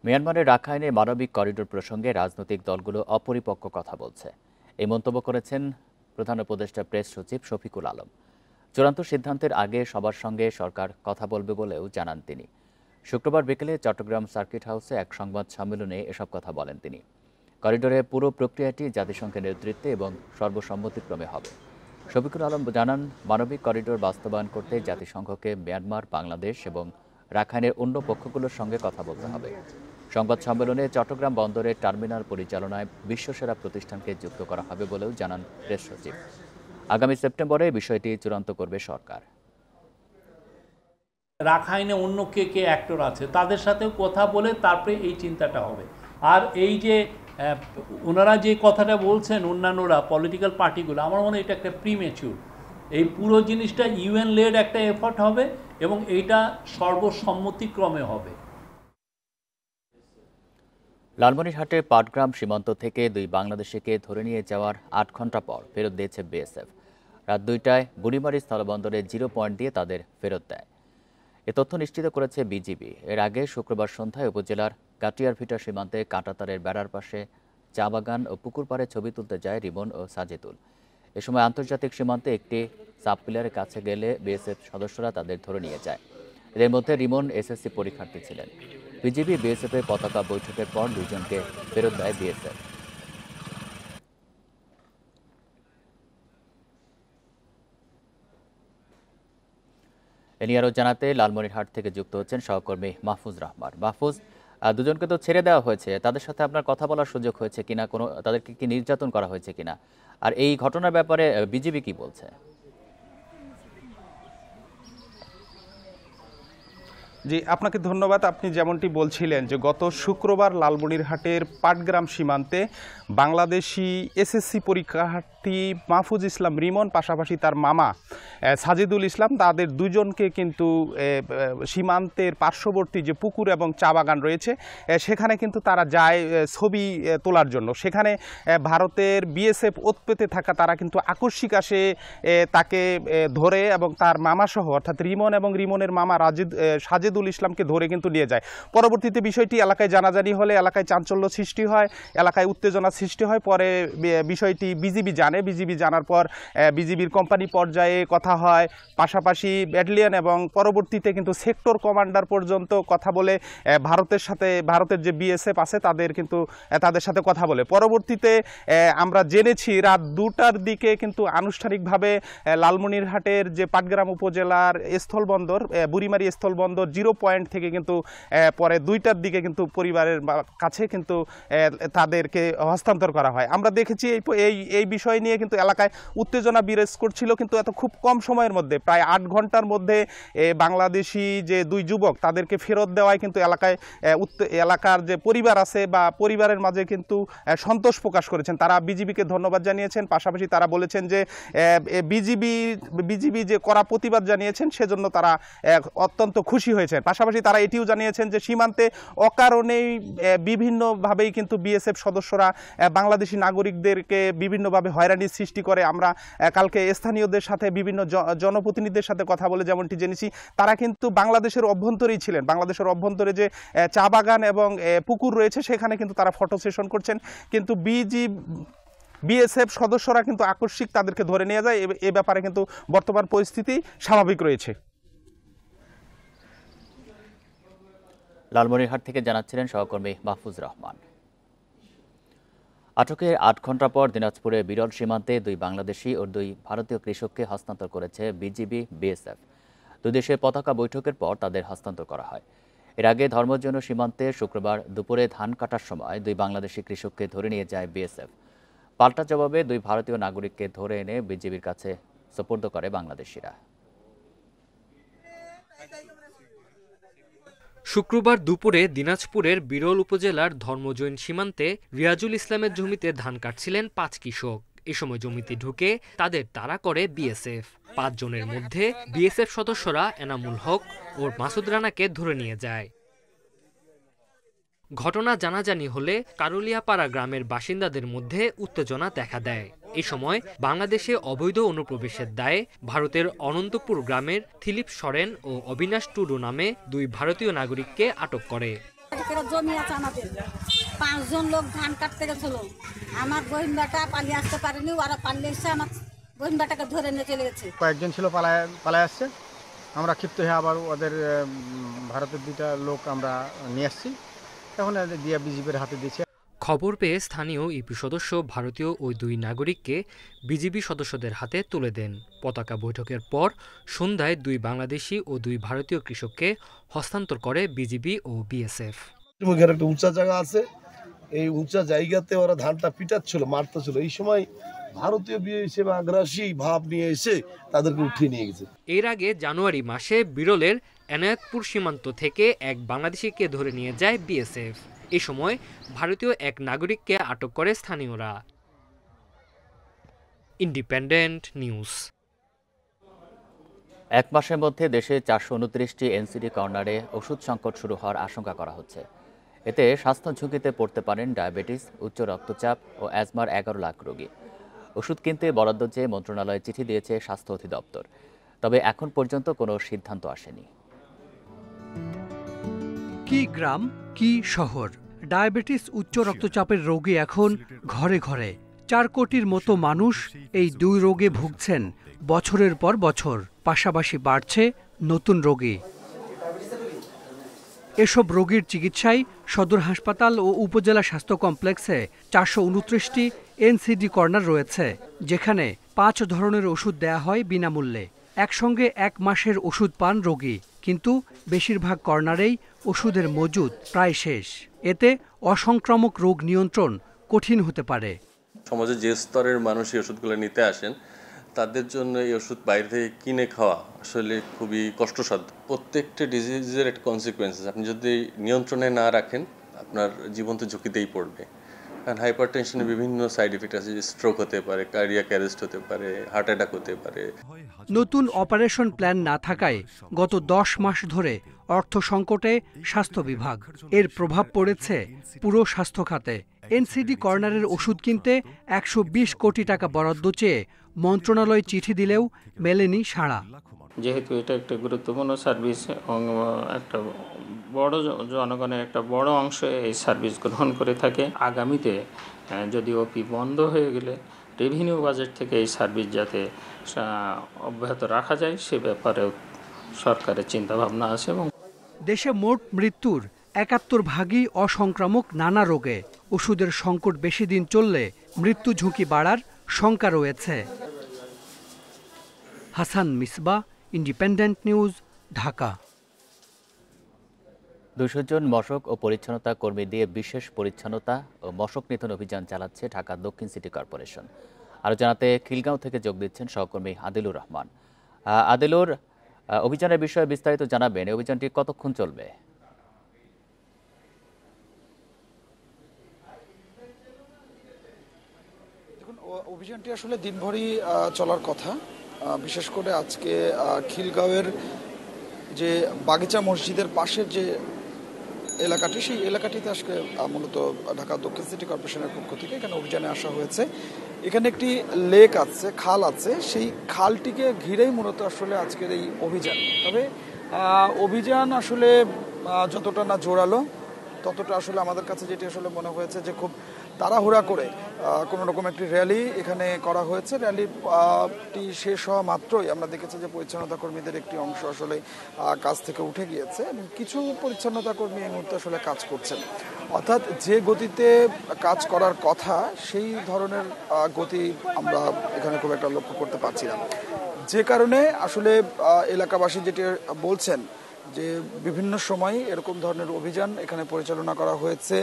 মিয়ানমারের রাখাইনে মানবিক করিডোর প্রসঙ্গে রাজনৈতিক দলগুলো অপরিপক্ক কথা বলছে, এই মন্তব্য করেছেন প্রধান উপদেষ্টা প্রেস সচিব শফিকুল আলম। চূড়ান্ত সিদ্ধান্তের আগে সবার সঙ্গে সরকার কথা বলবে বলেও জানান তিনি। শুক্রবার বিকেলে চট্টগ্রাম সার্কিট হাউসে এক সংবাদ সম্মেলনে এসব কথা বলেন তিনি। করিডোরের পুরো প্রক্রিয়াটি জাতিসংঘের নেতৃত্বে এবং সর্বসম্মতিক্রমে হবে। শফিকুল আলম জানান, মানবিক করিডোর বাস্তবায়ন করতে জাতিসংঘকে মিয়ানমার, বাংলাদেশ এবং রাখাইনের অন্য পক্ষগুলোর সঙ্গে কথা বলতে হবে। সংবাদ সম্মেলনে চট্টগ্রাম বন্দরের টার্মিনাল পরিচালনায় বিশ্বসেরা প্রতিষ্ঠানকে যুক্ত করা হবে বলেও জানান প্রেস সচিব। আগামী সেপ্টেম্বরে বিষয়টি চূড়ান্ত করবে সরকার। রাখাইনে অন্য কে অ্যাক্টর আছে তাদের সাথেও কথা বলে তারপরে এই চিন্তাটা হবে। আর এই যে ওনারা যে কথাটা বলছেন অন্যান্যরা পলিটিক্যাল পার্টিগুলো, আমার মনে হয় এটা একটা প্রিমেচিউর। এই পুরো জিনিসটা ইউএন লেড একটা এফর্ট হবে এবং এইটা সর্বসম্মতিক্রমে হবে। লালমনিরহাটে পাটগ্রাম সীমান্ত থেকে 2 বাংলাদেশিকে ধরে নিয়ে যাওয়ার 8 ঘন্টা পর ফেরত দিয়েছে বিএসএফ। রাত 2টায় বুড়িমারি স্থলবন্দরে 0 পয়েন্ট দিয়ে তাদের ফেরত দেয়। এ তথ্য নিশ্চিত করেছে বিজিবি। এর আগে শুক্রবার সন্ধ্যায় উপজেলার কাটিয়ারভিটা সীমান্তে কাঁটাতারের বেড়ার পাশে চা বাগান ও পুকুর পাড়ে ছবি তুলতে যায় রিমন ও সাজেদুল। এ সময় আন্তর্জাতিক সীমান্তে একটি সাবপিলারের কাছে গেলে বিএসএফ সদস্যরা তাদের ধরে নিয়ে যায়। এদের মধ্যে রিমন এসএসসি পরীক্ষার্থী ছিলেন। বিজিবি বিএসএফের পতাকা বৈঠকের পর 2 জনকে ফেরত দেয় বিএসএফ। এ নিয়ে আরও জানাতে লালমনিরহাট থেকে যুক্ত হচ্ছেন সহকর্মী মাহফুজ রহমান। মাহফুজ, 2 জনকে তো ছেড়ে দেওয়া হয়েছে, তাদের সাথে আপনার কথা বলার সুযোগ হয়েছে কিনা, তাদেরকে কি নির্যাতন করা হয়েছে কিনা, আর এই ঘটনার ব্যাপারে বিজিবি কি বলছে? জি, আপনাকে ধন্যবাদ। আপনি যেমনটি বলছিলেন যে গত শুক্রবার লালমনিরহাটের পাটগ্রাম সীমান্তে বাংলাদেশি এসএসসি পরীক্ষার্থী মাহফুজ ইসলাম রিমন পাশাপাশি তার মামা সাজিদুল ইসলাম, তাদের 2 জনকে কিন্তু সীমান্তের পার্শ্ববর্তী যে পুকুর এবং চা বাগান রয়েছে সেখানে কিন্তু তারা যায় ছবি তোলার জন্য। সেখানে ভারতের বিএসএফ ওতপেতে থাকা তারা কিন্তু আকস্মিক আসে তাকে ধরে এবং তার মামাসহ অর্থাৎ রিমন এবং রিমনের মামা সাজেদুল ইসলামকে ধরে কিন্তু নিয়ে যায়। পরবর্তীতে বিষয়টি এলাকায় জানাজানি হলে এলাকায় চাঞ্চল্য সৃষ্টি হয়, এলাকায় উত্তেজনা সৃষ্টি হয়। পরে বিষয়টি বিজিবি জানে। বিজিবি জানার পর বিজিবির কোম্পানি পর্যায়ে কথা হয়, পাশাপাশি ব্যাটালিয়ন এবং পরবর্তীতে কিন্তু সেক্টর কমান্ডার পর্যন্ত কথা বলে ভারতের যে বিএসএফ আছে তাদের সাথে কথা বলে। পরবর্তীতে আমরা জেনেছি রাত 2টার দিকে কিন্তু আনুষ্ঠানিকভাবে লালমনিরহাটের যে পাটগ্রাম উপজেলার স্থলবন্দর বুড়িমারি স্থলবন্দর 0 পয়েন্ট থেকে কিন্তু পরে 2টার দিকে কিন্তু পরিবারের কাছে কিন্তু তাদেরকে হস্তান্তর করা হয়। আমরা দেখেছি এই বিষয় নিয়ে কিন্তু এলাকায় উত্তেজনা বিরাজ করছিল, কিন্তু এত খুব কম সময়ের মধ্যে প্রায় 8 ঘন্টার মধ্যে বাংলাদেশি যে 2 যুবক তাদেরকে ফেরত দেওয়ায় কিন্তু এলাকার যে পরিবার আছে বা পরিবারের মাঝে কিন্তু সন্তোষ প্রকাশ করেছেন। তারা বিজিবিকে ধন্যবাদ জানিয়েছেন, পাশাপাশি তারা বলেছেন যে বিজিবি যে কড়া প্রতিবাদ জানিয়েছেন সেজন্য তারা অত্যন্ত খুশি হয়েছেন। পাশাপাশি তারা এটিও জানিয়েছেন যে সীমান্তে অকারণেই বিভিন্নভাবেই কিন্তু বিএসএফ সদস্যরা বাংলাদেশি নাগরিকদেরকে বিভিন্নভাবে হয়রানির সৃষ্টি করে। আমরা কালকে স্থানীয়দের সাথে বিভিন্ন জনপ্রতিনিধিদের সাথে কথা বলে যেমনটি জেনেছি তারা কিন্তু বাংলাদেশের অভ্যন্তরেই ছিলেন। বাংলাদেশের অভ্যন্তরে যে চা বাগান এবং পুকুর রয়েছে সেখানে কিন্তু তারা ফটো সেশন করছেন, কিন্তু বিএসএফ সদস্যরা কিন্তু আকস্মিক তাদেরকে ধরে নিয়ে যায়। এ ব্যাপারে কিন্তু বর্তমান পরিস্থিতি স্বাভাবিক রয়েছে। লালমনিরহাট থেকে জানাচ্ছিলেন সহকর্মী মাহফুজ রহমান। আটকের 8 ঘন্টা পর দিনাজপুরে বিরল সীমান্তে 2 বাংলাদেশি ও 2 ভারতীয় কৃষককে হস্তান্তর করেছে বিজিবি বিএসএফ। 2 দেশের পতাকা বৈঠকের পর তাদের হস্তান্তর করা হয়। এর আগে ধর্মজন্য সীমান্তে শুক্রবার দুপুরে ধান কাটার সময় 2 বাংলাদেশি কৃষককে ধরে নিয়ে যায় বিএসএফ। পাল্টা জবাবে 2 ভারতীয় নাগরিককে ধরে এনে বিজিবির কাছে সোপর্দ করে বাংলাদেশিরা। শুক্রবার দুপুরে দিনাজপুরের বিরল উপজেলার ধর্মজৈন সীমান্তে রিয়াজুল ইসলামের জমিতে ধান কাটছিলেন 5 কৃষক। এ সময় জমিতে ঢুকে তাদের তাড়া করে বিএসএফ। 5 জনের মধ্যে বিএসএফ সদস্যরা এনামুল হক ও মাসুদ রানাকে ধরে নিয়ে যায়। ঘটনা জানাজানি হলে কারুলিয়াপাড়া গ্রামের বাসিন্দাদের মধ্যে উত্তেজনা দেখা দেয়। এ সময় বাংলাদেশে অবৈধ অনুপ্রবেশের দায়ে ভারতের অনন্তপুর গ্রামের থিলিপ সরেন ও অবিনাশ টুডু নামে 2 ভারতীয় নাগরিককে আটক করে। জমি আছে আমাদের, 5 জন লোক ধান কাটতে গেছিল। আমার বহিন বেটা পালিয়ে আসতে পারেনি, ওরা পালিয়ে এসে আমার বহিন বেটাকে ধরে নিয়ে চলে গেছে। কয়েকজন ছিল পালায় আসছে, আমরা ক্ষিপ্ত হয়ে আবার ওদের ভারতের 2টা লোক আমরা নিয়ে আসছি, এখন দিয়ে বিজিবির হাতে দিয়েছে। খবর পেয়ে স্থানীয় ইপি সদস্য ভারতীয় ওই 2 নাগরিককে বিজিবি সদস্যদের হাতে তুলে দেন। পতাকা বৈঠকের পর সন্ধ্যায় 2 বাংলাদেশি ও 2 ভারতীয় কৃষককে হস্তান্তর করে বিজিবি ও বিএসএফ। একটা উঁচা জায়গা আছে, এই উঁচা জায়গাতে ওরা ধানটা পিটাচ্ছিল, মারতেছিল। এই সময় ভারতীয় বিএসএফ আগ্রাসী ভাব নিয়ে এসে তাদেরকে উঠিয়ে নিয়ে গেছে। এর আগে জানুয়ারি মাসে বিরলের এনায়েতপুর সীমান্ত থেকে এক বাংলাদেশিকে ধরে নিয়ে যায় বিএসএফ। এই সময় ভারতীয় এক নাগরিককে আটক করে স্থানীয়রা। Independent news. এক মাসের মধ্যে দেশে 429টি এনসিডি কর্নারে ওষুধ সংকট শুরু হওয়ার আশঙ্কা করা হচ্ছে। এতে স্বাস্থ্য ঝুঁকিতে পড়তে পারেন ডায়াবেটিস, উচ্চ রক্তচাপ ও অ্যাজমার 11 লাখ রোগী। ওষুধ কিনতে বরাদ্দ চেয়ে মন্ত্রণালয়ে চিঠি দিয়েছে স্বাস্থ্য অধিদপ্তর, তবে এখন পর্যন্ত কোনো সিদ্ধান্ত আসেনি। কি গ্রাম কি শহর, ডায়াবেটিস উচ্চ রক্তচাপের রোগী এখন ঘরে ঘরে। 4 কোটির মতো মানুষ এই 2 রোগে ভুগছেন বছরের পর বছর। পাশাপাশি বাড়ছে নতুন রোগী। এসব রোগীর চিকিৎসায় সদর হাসপাতাল ও উপজেলা স্বাস্থ্য কমপ্লেক্সে 429টি এনসিডি কর্নার রয়েছে, যেখানে 5 ধরনের ওষুধ দেয়া হয় বিনামূল্যে। একসঙ্গে 1 মাসের ওষুধ পান রোগী, কিন্তু বেশিরভাগ কর্নারেই ওষুধের মজুদ প্রায় শেষ। এতে অসংক্রামক রোগ নিয়ন্ত্রণ কঠিন হতে পারে। সমাজে যে স্তরের মানুষ এই ওষুধগুলো নিতে আসেন, তাদের জন্য এই ওষুধ বাইরে থেকে কিনে খাওয়া আসলে খুবই কষ্টসাধ্য। প্রত্যেকটা ডিজিজের একটা কনসিকুয়েন্সেস, আপনি যদি নিয়ন্ত্রণে না রাখেন আপনার জীবন তো ঝুঁকিতেই পড়বে। কারণ হাইপার টেনশনের বিভিন্ন সাইড এফেক্ট আছে, স্ট্রোক হতে পারে, কার্ডিয়াক অ্যারেস্ট হতে পারে, হার্ট অ্যাটাক হতে পারে। নতুন অপারেশন প্ল্যান না থাকায় গত 10 মাস ধরে অর্থ সংকটে স্বাস্থ্য বিভাগ। এর প্রভাব পড়েছে পুরো স্বাস্থ্য খাতে। এনসিডি কর্নারের ওষুধ কিনতে 120 কোটি টাকা বরাদ্দ চেয়ে মন্ত্রণালয় চিঠি দিলেও মেলেনি সাড়া। যেহেতু এটা একটা গুরুত্বপূর্ণ সার্ভিস এবং একটা বড় জনগণের একটা বড় অংশ এই সার্ভিস গ্রহণ করে থাকে, আগামীতে যদি ওপি বন্ধ হয়ে গেলে রেভিনিউ বাজেট থেকে এই সার্ভিস যাতে অব্যাহত রাখা যায় সে ব্যাপারেও সরকারের চিন্তাভাবনা আছে। এবং দেশে মোট মৃত্যুর 71 ভাগই অসংক্রামক নানা রোগে। ওষুধের সংকট বেশি দিন চললে মৃত্যু ঝুঁকি বাড়ার শঙ্কা রয়েছে। Hasan Misbah, independent news, Dhaka. 200 জন মশক ও পরিচ্ছন্নতা কর্মী দিয়ে বিশেষ পরিচ্ছন্নতা ও মশক নিধন অভিযান চালাচ্ছে ঢাকা দক্ষিণ সিটি কর্পোরেশন। আরও জানাতে খিলগাঁও থেকে যোগ দিচ্ছেন সহকর্মী আদিলুর রহমান। আদিলুর, অভিযানের বিষয়ে বিস্তারিত জানাবেন। এই অভিযানটি কতক্ষণ চলবে? অভিযানটি আসলে দিনভরই চলার কথা। বিশেষ করে আজকে খিলগাঁওয়ের যে বাগিচা মসজিদের পাশের যে এলাকাটি, সেই এলাকাটিতে আজকে মূলত ঢাকা দক্ষিণ সিটি কর্পোরেশনের পক্ষ থেকে এখানে অভিযানে আসা হয়েছে। এখানে একটি লেক আছে, খাল আছে, সেই খালটিকে ঘিরেই মূলত আসলে আজকের এই অভিযান। তবে অভিযান আসলে যতটা না জোরালো, ততটা আসলে আমাদের কাছে যেটি আসলে মনে হয়েছে যে খুব তাড়াহুড়া করে কোনো রকম একটি র্যালি এখানে করা হয়েছে। র্যালিটি শেষ হওয়া মাত্রই আমরা দেখেছি যে পরিচ্ছন্নতা কর্মীদের একটি অংশ আসলে কাজ থেকে উঠে গিয়েছে এবং কিছু পরিচ্ছন্নতা কর্মী এই মুহূর্তে আসলে কাজ করছেন। অর্থাৎ যে গতিতে কাজ করার কথা সেই ধরনের গতি আমরা এখানে খুব একটা লক্ষ্য করতে পারছি না, যে কারণে আসলে এলাকাবাসী যেটি বলছেন যে বিভিন্ন সময় এরকম ধরনের অভিযান এখানে পরিচালনা করা হয়েছে,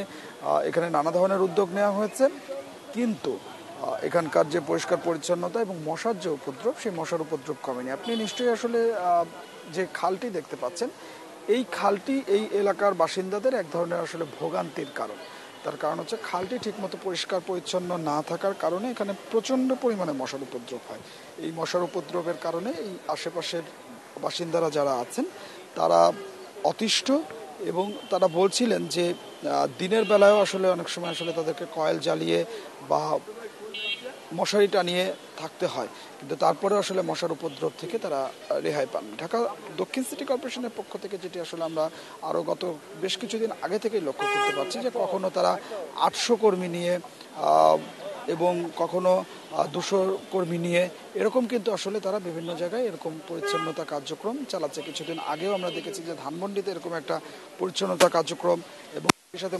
এখানে নানা ধরনের উদ্যোগ নেওয়া হয়েছে, কিন্তু এখানকার যে পরিষ্কার পরিচ্ছন্নতা এবং মশার যে উপদ্রব, সেই মশার উপদ্রব কমেনি। আপনি নিশ্চয়ই আসলে যে খালটি দেখতে পাচ্ছেন, এই খালটি এই এলাকার বাসিন্দাদের এক ধরনের আসলে ভোগান্তির কারণ। তার কারণ হচ্ছে খালটি ঠিকমতো পরিষ্কার পরিচ্ছন্ন না থাকার কারণে এখানে প্রচণ্ড পরিমাণে মশার উপদ্রব হয়। এই মশার উপদ্রবের কারণে এই আশেপাশের বাসিন্দারা যারা আছেন তারা অতিষ্ঠ এবং তারা বলছিলেন যে দিনের বেলায়ও আসলে অনেক সময় আসলে তাদেরকে কয়েল জ্বালিয়ে বা মশারি টানিয়ে থাকতে হয়, কিন্তু তারপরে আসলে মশার উপদ্রব থেকে তারা রেহাই পান। ঢাকা দক্ষিণ সিটি কর্পোরেশনের পক্ষ থেকে যেটি আসলে আমরা আরও গত বেশ কিছুদিন আগে থেকেই লক্ষ্য করতে পারছি যে কখনো তারা 800 কর্মী নিয়ে এবং কখনো 200 কর্মী নিয়ে এরকম কিন্তু আসলে তারা বিভিন্ন জায়গায় এরকম পরিচ্ছন্নতা কার্যক্রম চালাচ্ছে। কিছুদিন আগেও আমরা দেখেছি যে ধানমন্ডিতে এরকম একটা পরিচ্ছন্নতা কার্যক্রম এবং এর সাথে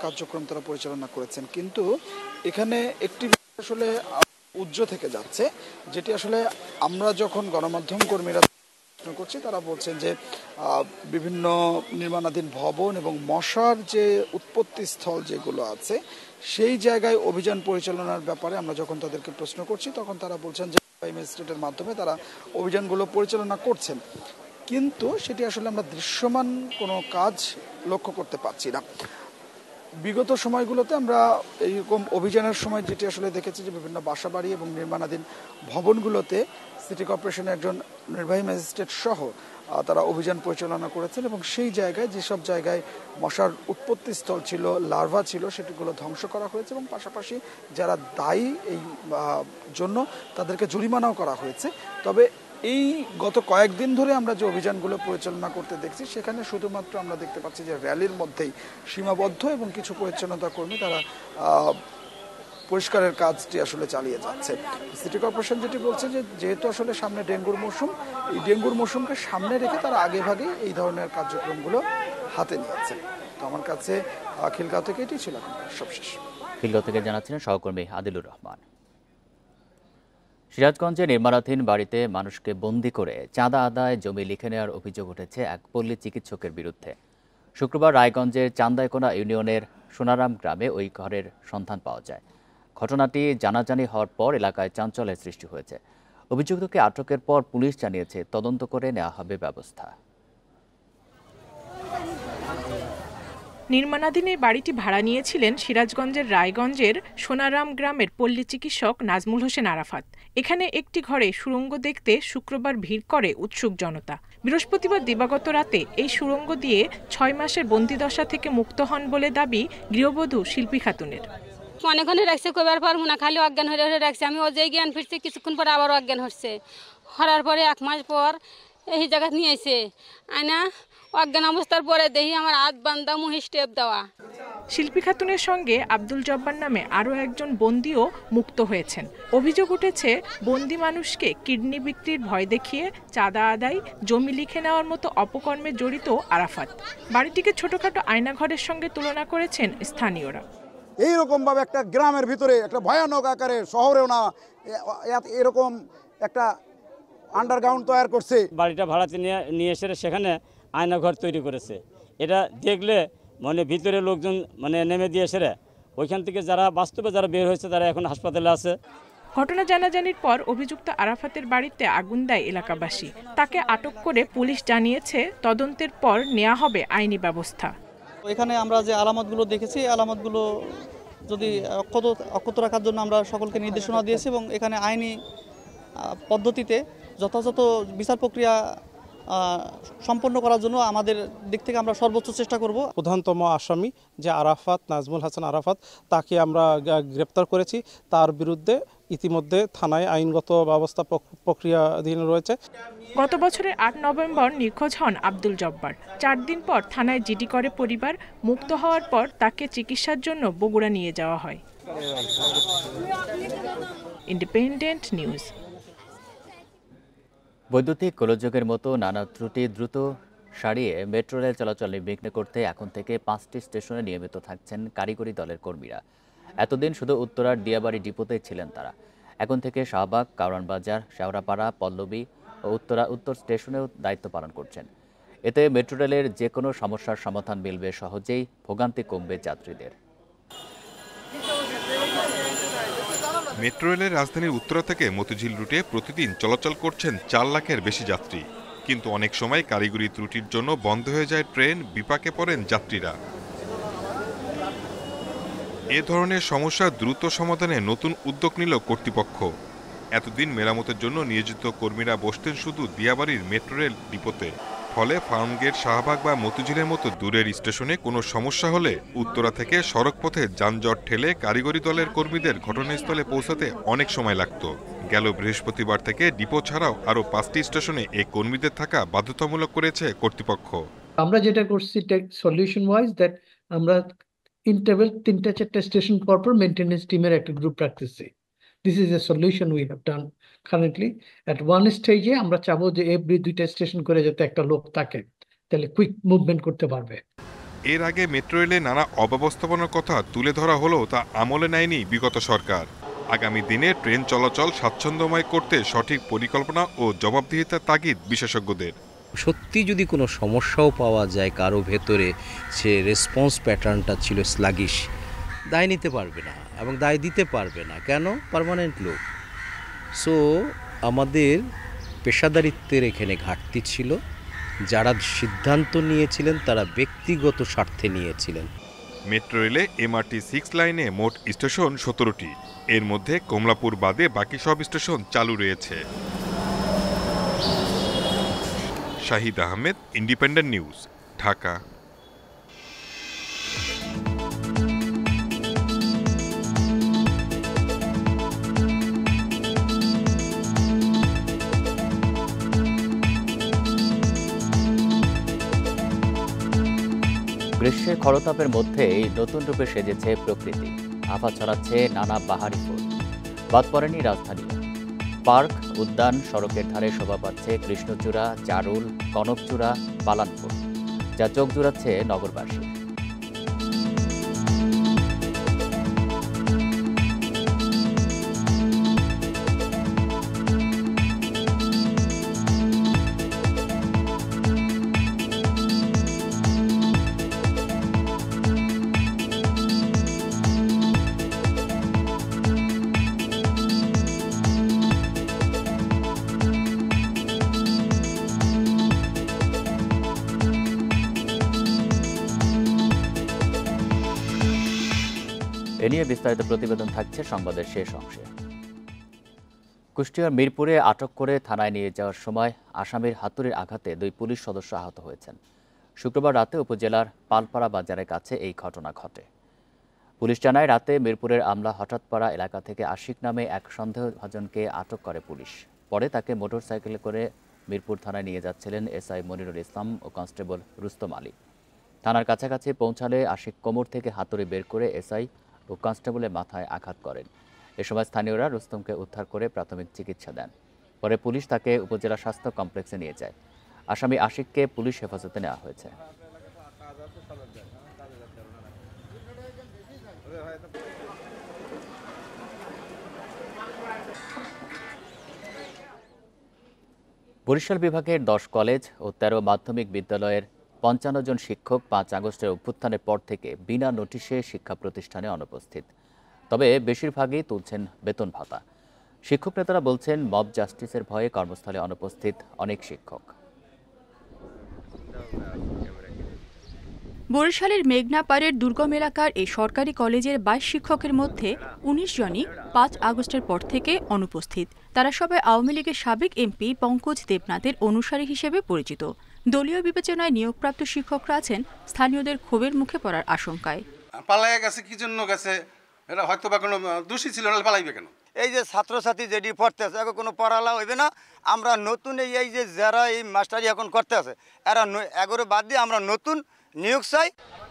কার্যক্রম তারা পরিচালনা করেছেন। কিন্তু এখানে একটি আসলে উজ্জ্ব থেকে যাচ্ছে, যেটি আসলে আমরা যখন গণমাধ্যম কর্মীরা করছি তারা বলছেন যে বিভিন্ন নির্মাণাধীন ভবন এবং মশার যে উৎপত্তি স্থল যেগুলো আছে সেই জায়গায় অভিযান পরিচালনার ব্যাপারে আমরা যখন তাদেরকে প্রশ্ন করছি তখন তারা বলছেন যে ম্যাজিস্ট্রেটের মাধ্যমে তারা অভিযানগুলো পরিচালনা করছেন, কিন্তু সেটি আসলে আমরা দৃশ্যমান কোনো কাজ লক্ষ্য করতে পারছি না। বিগত সময়গুলোতে আমরা এইরকম অভিযানের সময় যেটি আসলে দেখেছি যে বিভিন্ন বাসাবাড়ি এবং নির্মাণাধীন ভবনগুলোতে সিটি কর্পোরেশনের একজন নির্বাহী ম্যাজিস্ট্রেট সহ তারা অভিযান পরিচালনা করেছেন এবং সেই জায়গায় যেসব জায়গায় মশার উৎপত্তি স্থল ছিল, লার্ভা ছিল, সেটিগুলো ধ্বংস করা হয়েছে এবং পাশাপাশি যারা দায়ী এই জন্য তাদেরকে জরিমানাও করা হয়েছে। তবে এই গত কয়েকদিন ধরে আমরা যে অভিযানগুলো পরিচালনা করতে দেখছি সেখানে শুধুমাত্র আমরা দেখতে পাচ্ছি যে র্যালির মধ্যেই সীমাবদ্ধ এবং কিছু পরিচ্ছন্নতা কর্মী তারা পরিষ্কারের কাজটি আসলে চালিয়ে যাচ্ছে। সিটি কর্পোরেশন যেটি বলছে যে যেহেতু আসলে সামনে ডেঙ্গুর মৌসুম, এই ডেঙ্গুর মৌসুমকে সামনে রেখে তারা আগেভাগেই এই ধরনের কার্যক্রমগুলো হাতে নিয়েছে। তো আমার কাছে খিলগাঁও থেকে এটি ছিল সবশেষ। খিলগাঁও থেকে জানাচ্ছিলেন সহকর্মী আদিলুর রহমান। সিরাজগঞ্জে নির্মাণাধীন বাড়িতে মানুষকে বন্দী করে চাঁদা আদায়, জমি লিখে নেওয়ার অভিযোগ উঠেছে এক পল্লী চিকিৎসকের বিরুদ্ধে। শুক্রবার রায়গঞ্জের চান্দাইকোনা ইউনিয়নের সোনারাম গ্রামে ওই ঘরের সন্ধান পাওয়া যায়। ঘটনাটি জানাজানি হওয়ার পর এলাকায় চাঞ্চল্যের সৃষ্টি হয়েছে। অভিযুক্তকে আটকের পর পুলিশ জানিয়েছে তদন্ত করে নেওয়া হবে ব্যবস্থা। নির্মাণাধীন এই বাড়িটি ভাড়া নিয়েছিলেন সিরাজগঞ্জের রায়গঞ্জের সোনারাম গ্রামের পল্লী চিকিৎসক নাজমুল হোসেন আরাফাত। এখানে একটি ঘরে সুড়ঙ্গ দেখতে শুক্রবার ভিড় করে উৎসুক জনতা। বৃহস্পতিবার দিবাগত রাতে এই সুড়ঙ্গ দিয়ে 6 মাসের বন্দিদশা থেকে মুক্ত হন বলে দাবি গৃহবধূ শিল্পী খাতুনের। অনেকক্ষণ রাখছে, কবার পারবো না, খালি অজ্ঞান হয়ে রাখছে। আমি অজয় জ্ঞান ফিরছি, কিছুক্ষণ পরে আবার অজ্ঞান হচ্ছে। হওয়ার পরে 1 মাস পর এই জায়গা নিয়ে এসে আয়না অজ্ঞান অবস্থার পরে দেখি আমার হাত বান্ধা, মুহি স্টেপ দেওয়া। শিল্পী খাতুনের সঙ্গে আব্দুল জব্বার নামে আরও একজন বন্দিও মুক্ত হয়েছেন। অভিযোগ উঠেছে বন্দি মানুষকে কিডনি বিক্রির ভয় দেখিয়ে চাঁদা আদায়, জমি লিখে নেওয়ার মতো অপকর্মে জড়িত আরাফাত। বাড়িটিকে ছোটখাটো আয়নাঘরের সঙ্গে তুলনা করেছেন স্থানীয়রা। এইরকমভাবে একটা গ্রামের ভিতরে একটা ভয়ানক আকারে, শহরেও না, এরকম একটা আন্ডারগ্রাউন্ড তৈরি করছে। বাড়িটা ভাড়াতে নিয়ে এসে সেখানে আয়নাঘর তৈরি করেছে। এটা দেখলে মানে ভিতরে লোকজন মানে নেমে দিয়ে এসে ওইখান থেকে যারা বাস্তবে যারা বের হয়েছে তারা এখন হাসপাতালে আছে। ঘটনা জানাজানির পর অভিযুক্ত আরাফাতের বাড়িতে আগুন দেয় এলাকাবাসী। তাকে আটক করে পুলিশ জানিয়েছে তদন্তের পর নেওয়া হবে আইনি ব্যবস্থা। এখানে আমরা যে আলামতগুলো দেখেছি, আলামতগুলো যদি অক্ষত রাখার জন্য আমরা সকলকে নির্দেশনা দিয়েছি এবং এখানে আইনি পদ্ধতিতে যথাযথ বিচার প্রক্রিয়া সম্পন্ন করার জন্য আমাদের দিক থেকে আমরা সর্বোচ্চ চেষ্টা করব। প্রধানতম আসামি যে আরাফাত, নাজমুল হাসান আরাফাত, তাকে আমরা গ্রেপ্তার করেছি। তার বিরুদ্ধে ইতিমধ্যে থানায় আইনগত ব্যবস্থা প্রক্রিয়াধীন রয়েছে। গত বছরের 8 নভেম্বর নিখোঁজ হন আব্দুল জব্বার। 4 দিন পর থানায় জিডি করে পরিবার। মুক্ত হওয়ার পর তাকে চিকিৎসার জন্য বগুড়া নিয়ে যাওয়া হয়। Independent news. বৈদ্যুতিক গোলযোগের মতো নানা ত্রুটি দ্রুত সারিয়ে মেট্রো রেল চলাচল নির্বিঘ্ন করতে এখন থেকে 5টি স্টেশনে নিয়মিত থাকছেন কারিগরি দলের কর্মীরা। এতদিন শুধু উত্তরার দিয়াবাড়ি ডিপোতেই ছিলেন তারা। এখন থেকে শাহবাগ, কারওয়ানবাজার, শেওড়াপাড়া, পল্লবী ও উত্তর স্টেশনেও দায়িত্ব পালন করছেন। এতে মেট্রো রেলের যে কোনো সমস্যার সমাধান মিলবে সহজেই, ভোগান্তি কমবে যাত্রীদের। মেট্রো রেলের রাজধানীর উত্তরা থেকে মতিঝিল রুটে প্রতিদিন চলাচল করছেন 4 লাখের বেশি যাত্রী। কিন্তু অনেক সময় কারিগরি ত্রুটির জন্য বন্ধ হয়ে যায় ট্রেন, বিপাকে পড়েন যাত্রীরা। এ ধরনের সমস্যা দ্রুত সমাধানে নতুন উদ্যোগ নিল কর্তৃপক্ষ। এতদিন মেরামতের জন্য নিয়োজিত কর্মীরা বসতেন শুধু দিয়াবাড়ির মেট্রো রেল ডিপোতে। ফলে ফার্মগেট, শাহবাগ বা মতিঝিলের মতো দূরের স্টেশনে কোনো সমস্যা হলে উত্তরা থেকে সড়কপথে যানজট ঠেলে কারিগরি দলের কর্মীদের ঘটনাস্থলে পৌঁছাতে অনেক সময় লাগত। গেল বৃহস্পতিবার থেকে ডিপো ছাড়াও আরও 5টি স্টেশনে এই কর্মীদের থাকা বাধ্যতামূলক করেছে কর্তৃপক্ষ। আমরা যেটা করছি সলিউশন ওয়াইজ দ্যাট আমরা ইন্টারভেল 3-4 স্টেশন পর মেইনটেনেন্স টিমের একটা গ্রুপ রাখতেছি। This is a solution we have done currently. At one স্টেজে আমরা চাবো যে এভরি 2টা স্টেশন করে যাতে একটা লোক থাকে, তাহলে কুইক মুভমেন্ট করতে পারবে। এর আগে মেট্রো রেলে নানা অব্যবস্থাপনার কথা তুলে ধরা হলেও তা আমলে নেয়নি বিগত সরকার। আগামী দিনে ট্রেন চলাচল স্বাচ্ছন্দ্যময় করতে সঠিক পরিকল্পনা ও জবাবদিহিতার তাগিদ বিশেষজ্ঞদের। সত্যি যদি কোনো সমস্যাও পাওয়া যায় কারো ভেতরে, সে রেসপন্স প্যাটার্নটা ছিল স্লাগিশ, দায় নিতে পারবে না এবং দায় দিতে পারবে না। কেন? পার্মানেন্ট লোক। সো আমাদের পেশাদারিত্বের এখানে ঘাটতি ছিল। যারা সিদ্ধান্ত নিয়েছিলেন তারা ব্যক্তিগত স্বার্থে নিয়েছিলেন। মেট্রো রেলে MRT 6 লাইনে মোট স্টেশন 17টি। এর মধ্যে কমলাপুর বাদে বাকি সব স্টেশন চালু রয়েছে। Shahid Ahmed, independent news, Dhaka. গ্রীষ্মের খরতাপের মধ্যেই নতুন রূপে সেজেছে প্রকৃতি। আভা ছড়াচ্ছে নানা বাহারি ফুল। বাদ পড়েনি রাজধানী। পার্ক, উদ্যান, সড়কের ধারে শোভা পাচ্ছে কৃষ্ণচূড়া, জারুল, কনকচূড়া, পালান ফুল, যা চোখ জুড়াচ্ছে নগরবাসী। এ নিয়ে বিস্তারিত প্রতিবেদন থাকছে সংবাদের শেষ অংশে। কুষ্টিয়ার মিরপুরে আটক করে থানায় নিয়ে যাওয়ার সময় আসামির হাতুড়ির আঘাতে 2 পুলিশ সদস্য আহত হয়েছেন। শুক্রবার রাতে উপজেলার পালপাড়া বাজারের কাছে এই ঘটনা ঘটে। পুলিশ জানায়, রাতে মিরপুরের আমলা হঠাৎপাড়া এলাকা থেকে আশিক নামে এক সন্দেহভাজনকে আটক করে পুলিশ। পরে তাকে মোটরসাইকেলে করে মিরপুর থানায় নিয়ে যাচ্ছিলেন এসআই মনিরুল ইসলাম ও কনস্টেবল রুস্তম আলী। থানার কাছাকাছি পৌঁছালে আশিক কোমর থেকে হাতুড়ি বের করে এসআই ও কনস্টেবলের মাথায় আঘাত করেন। এ সময় স্থানীয়রা রুস্তমকে উদ্ধার করে প্রাথমিক চিকিৎসা দেন। পরে পুলিশ তাকে উপজেলা স্বাস্থ্য কমপ্লেক্সে নিয়ে যায়। আসামি আশিককে পুলিশ হেফাজতে নেওয়া হয়েছে। বরিশাল বিভাগের 10 কলেজ ও 13 মাধ্যমিক বিদ্যালয়ের 55 জন শিক্ষক 5 আগস্টের অভ্যুত্থানের পর থেকে বিনা নোটিশে শিক্ষা প্রতিষ্ঠানে অনুপস্থিত। তবে বেশিরভাগই তুলছেন বেতন ভাতা। শিক্ষক নেতারা বলছেন, মব জাস্টিসের ভয়ে কর্মস্থলে অনুপস্থিত অনেক শিক্ষক। বরিশালের মেঘনাপাড়ের দুর্গম এলাকার এই সরকারি কলেজের 22 শিক্ষকের মধ্যে 19 জনই 5 আগস্টের পর থেকে অনুপস্থিত। তারা সবাই আওয়ামী লীগের সাবেক এমপি পঙ্কজ দেবনাথের অনুসারী হিসেবে পরিচিত। দলীয় বিবেচনায় নিয়োগপ্রাপ্ত শিক্ষকরা আছেন স্থানীয়দের ক্ষোভের মুখে পড়ার আশঙ্কায়। পালাইয়া গেছে, কি জন্য গেছে, এটা হয়তো বা কোনো দোষী ছিল না, পালাইবে কেন? এই যে ছাত্রছাত্রী যেটি পড়তেছে এখন কোনো পড়ালা হইবে না। আমরা নতুন এই যে যারা এই মাস্টারি এখন করতে আছে এরা এগোরে বাদ দিয়ে আমরা নতুন নিয়োগ চাই।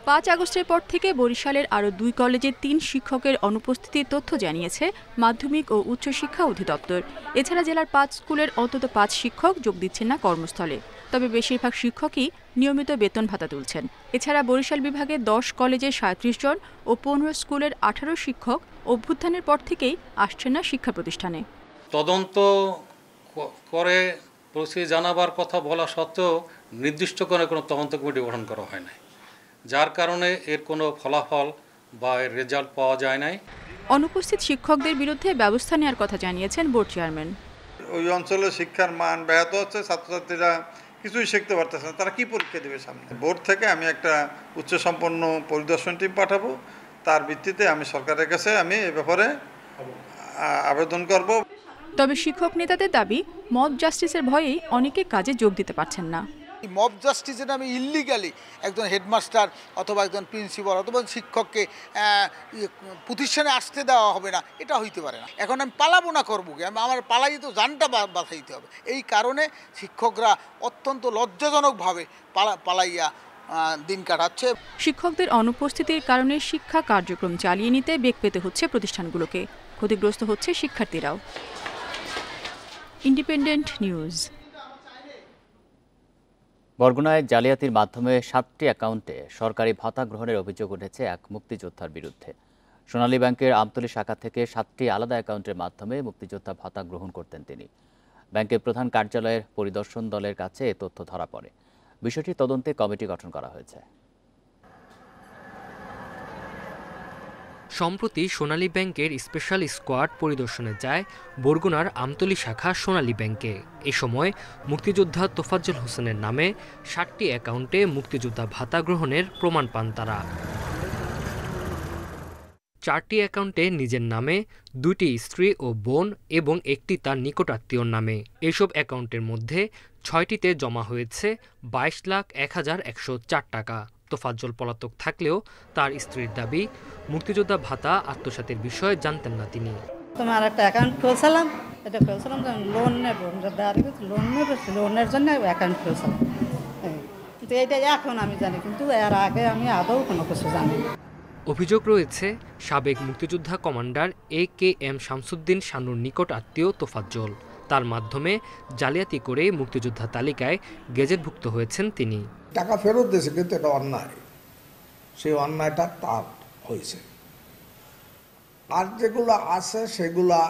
5 আগস্টের পর থেকে বরিশালের আরও 2 কলেজের 3 শিক্ষকের অনুপস্থিতির তথ্য জানিয়েছে মাধ্যমিক ও উচ্চশিক্ষা অধিদপ্তর। এছাড়া জেলার 5 স্কুলের অন্তত 5 শিক্ষক যোগ দিচ্ছেন না কর্মস্থলে। তবে বেশিরভাগ শিক্ষকই নিয়মিত বেতন ভাতা তুলছেন। এছাড়া বরিশাল বিভাগের 10 কলেজের 37 জন ও 15 স্কুলের 18 শিক্ষক অভ্যুত্থানের পর থেকেই আসছেন না শিক্ষা প্রতিষ্ঠানে। তদন্ত করে পরিস্থিতি জানাবার কথা বলা সত্ত্বেও নির্দিষ্ট করে কোনো তদন্ত কমিটি গঠন করা হয় নাই, যার কারণে এর কোনো ফলাফল বা এর রেজাল্ট পাওয়া যায় নাই। অনুপস্থিত শিক্ষকদের বিরুদ্ধে ব্যবস্থা নেওয়ার কথা জানিয়েছেন বোর্ড চেয়ারম্যান। ওই অঞ্চলে শিক্ষার মান ব্যাহত হচ্ছে, ছাত্রছাত্রীরা কিছুই শিখতে পারতেছে না, তারা কি পরীক্ষা দেবে সামনে? বোর্ড থেকে আমি একটা উচ্চসম্পন্ন পরিদর্শন টিম পাঠাবো, তার ভিত্তিতে আমি সরকারের কাছে আমি এ ব্যাপারে আবেদন করব। তবে শিক্ষক নেতাদের দাবি, মব জাস্টিসের ভয়েই অনেকে কাজে যোগ দিতে পারছেন না। মব জাস্টিসের নামে ইল্লিগালি একজন হেডমাস্টার অথবা একজন প্রিন্সিপাল অথবা শিক্ষককে প্রতিষ্ঠানে আসতে দেওয়া হবে না, এটা হইতে পারে না। এখন আমি পালাবো না করবো কি, আমার পালাই তো জানটা বাঁচাইতে হবে। এই কারণে শিক্ষকরা অত্যন্ত লজ্জাজনকভাবে পালাইয়া দিন কাটাচ্ছে। শিক্ষকদের অনুপস্থিতির কারণে শিক্ষা কার্যক্রম চালিয়ে নিতে বেগ পেতে হচ্ছে প্রতিষ্ঠানগুলোকে। ক্ষতিগ্রস্ত হচ্ছে শিক্ষার্থীরাও। Independent news. বরগুনায় জালিয়াতির মাধ্যমে 7টি অ্যাকাউন্টে সরকারি ভাতা গ্রহণের অভিযোগ উঠেছে এক মুক্তিযোদ্ধার বিরুদ্ধে। সোনালী ব্যাংকের আমতলী শাখা থেকে 7টি আলাদা অ্যাকাউন্টের মাধ্যমে মুক্তিযোদ্ধা ভাতা গ্রহণ করতেন তিনি। ব্যাংকের প্রধান কার্যালয়ের পরিদর্শন দলের কাছে এ তথ্য ধরা পড়ে। বিষয়টি তদন্তে কমিটি গঠন করা হয়েছে। সম্প্রতি সোনালী ব্যাংকের স্পেশাল স্কোয়াড পরিদর্শনে যায় বরগুনার আমতলী শাখা সোনালী ব্যাংকে। এ সময় মুক্তিযোদ্ধা তোফাজ্জল হোসেনের নামে 7টি অ্যাকাউন্টে মুক্তিযোদ্ধা ভাতা গ্রহণের প্রমাণ পান তারা। 4টি অ্যাকাউন্টে নিজের নামে, 2টি স্ত্রী ও বোন এবং 1টি তার নিকটাত্মীয়র নামে। এসব অ্যাকাউন্টের মধ্যে 6টিতে জমা হয়েছে 22,01,104 টাকা। তোফাজ্জল পলাতক থাকলেও তার স্ত্রীর দাবি, মুক্তিযোদ্ধা ভাতা আত্মসাতের বিষয়ে জানতেন না তিনি। তোমার একটা অ্যাকাউন্ট খুলছিলাম, এটা খুলছিলাম লোন নেব, লোনের জন্য অ্যাকাউন্ট খুলছিলাম, কিন্তু এইটা এখন আমি জানি, কিন্তু এর আগে আমি আদৌ কোনো কিছু জানি না। অভিযোগ রয়েছে সাবেক মুক্তিযোদ্ধা কমান্ডার AKM শামসুদ্দিন শানুর নিকট আত্মীয় তোফাজ্জল। তার মাধ্যমে জালিয়াতি করে মুক্তিযোদ্ধা তালিকায় গেজেটভুক্ত হয়েছেন তিনি। টাকা ফেরত দিয়েছে, কিন্তু এটা অন্যায়, সেই অন্যায়টা তার হয়েছে। আর যেগুলো আছে সেগুলা